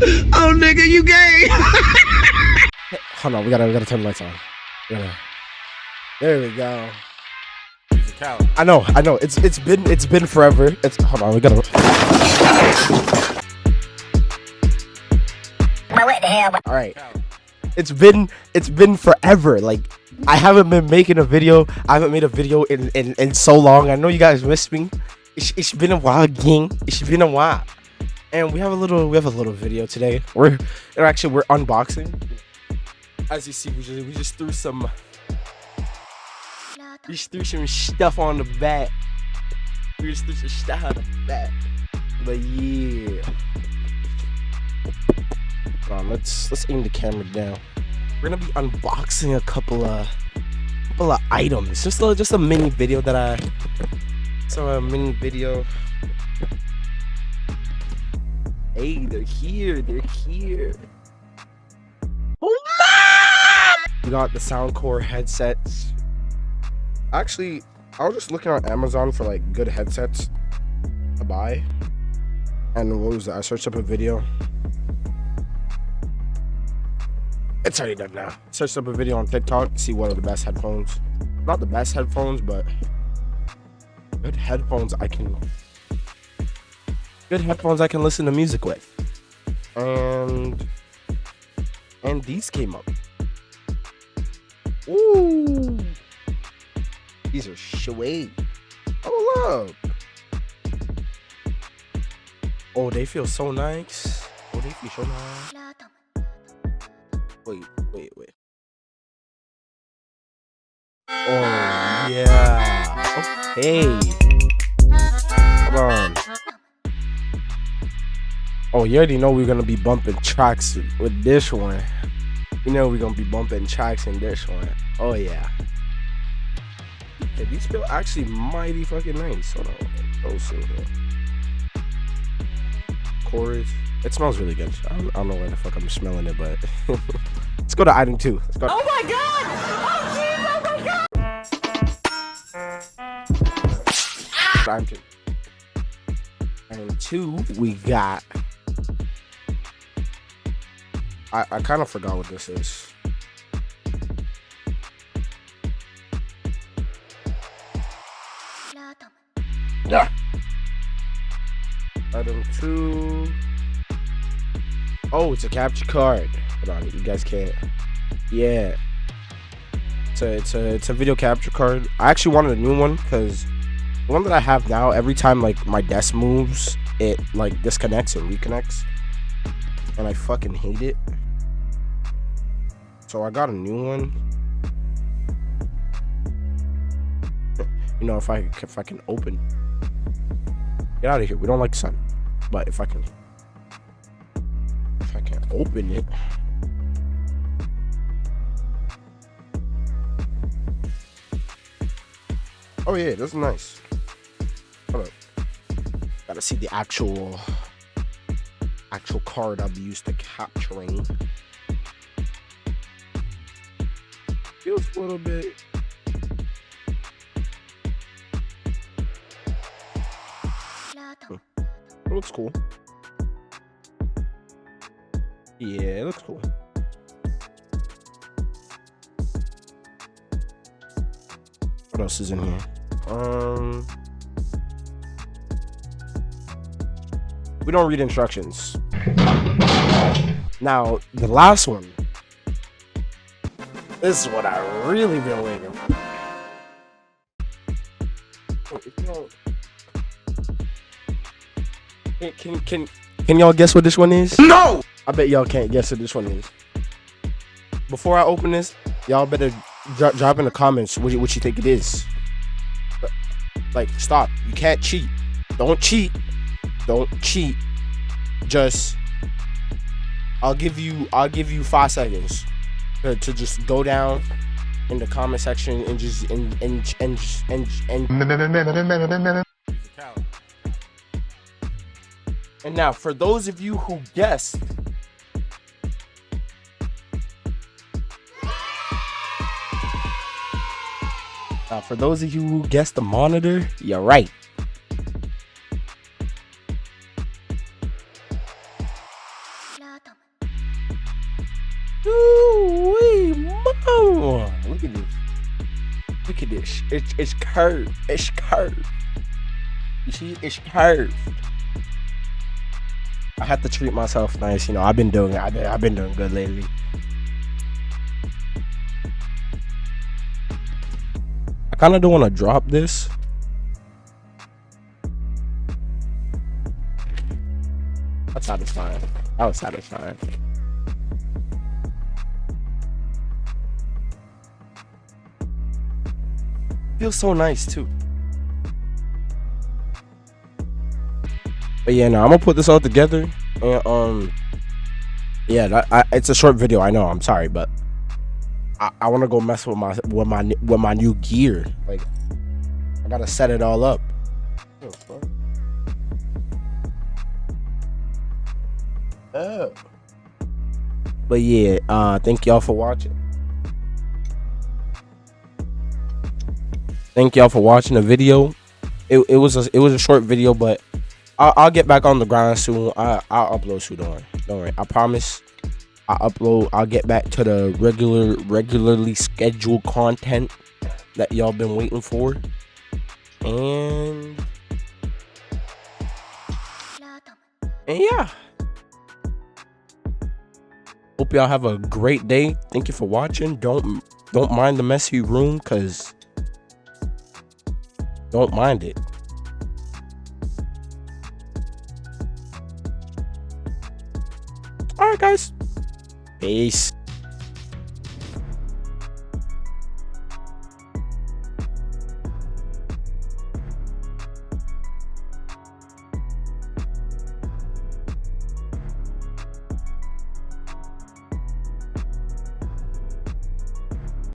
Oh, nigga, you gay. Hold on, we gotta turn the lights on. There we go. I know. It's been forever. Hold on, we gotta. What the hell? All right. It's been forever. Like, I haven't been making a video. I haven't made a video in so long. I know you guys miss me. It's been a while, Gyang. It's been a while. And we have a little video today. We're unboxing. As you see, we just threw some stuff on the back. We just threw some stuff on the back. But yeah. Let's aim the camera down. We're gonna be unboxing a couple of items. Just a mini video a mini video. Hey, they're here. We got the Soundcore headsets. Actually, I was just looking on Amazon for like good headsets to buy. And what was that? I searched up a video. It's already done now. Searched up a video on TikTok to see what are the best headphones. Not the best headphones, but good headphones I can listen to music with. And these came up. Ooh. These are sweet. Oh, look. Oh, they feel so nice. Oh, they feel so nice. Wait. Oh, yeah. Okay. Hold on. Oh, you already know we're going to be bumping tracks with this one. You know we're going to be bumping tracks in this one. Oh, yeah. Okay, these feel actually mighty fucking nice. Hold on. Those things. Chorus. It smells really good. I don't know where the fuck I'm smelling it, but let's go to item 2. Let's go. Oh my god! Oh jeez! Oh my god! Item 2. Item 2, we got. I kind of forgot what this is. Yeah. Item 2. Oh, it's a capture card. Hold on, you guys can't. Yeah. It's a video capture card. I actually wanted a new one because the one that I have now, every time like my desk moves, it like disconnects and reconnects, and I fucking hate it. So I got a new one. You know, if I can open. Get out of here. We don't like the sun. But if I can open it. Oh yeah, that's nice. Hold up. Gotta see the actual card I'll be used to capturing. Feels a little bit. It looks cool. Yeah, it looks cool. What else is in here? We don't read instructions. Now, the last one. This is what I really been waiting for. Can y'all guess what this one is? No! I bet y'all can't guess what this one is. Before I open this, y'all better drop in the comments what you think it is. Like, stop. You can't cheat. Don't cheat. Just, I'll give you 5 seconds to just go down in the comment section and just And now, for those of you who guessed, the monitor, you're right. Ooh, mama. Look at this. Look at this. It's curved. It's curved. You see, it's curved. I have to treat myself nice. You know, I've been doing it. I've been doing good lately. I kind of don't want to drop this. That's satisfying. That was satisfying. Feels so nice too. But yeah, now I'm gonna put this all together, and yeah, it's a short video. I know. I'm sorry, but I want to go mess with my new gear. Like, I gotta set it all up. Oh. But yeah, thank y'all for watching. Thank y'all for watching the video. It was a short video, but I'll get back on the grind soon. I'll upload soon. Don't worry. I promise. I'll get back to the regularly scheduled content that y'all been waiting for. And yeah. Hope y'all have a great day. Thank you for watching. Don't mind the messy room, cause don't mind it. All right, guys. Peace.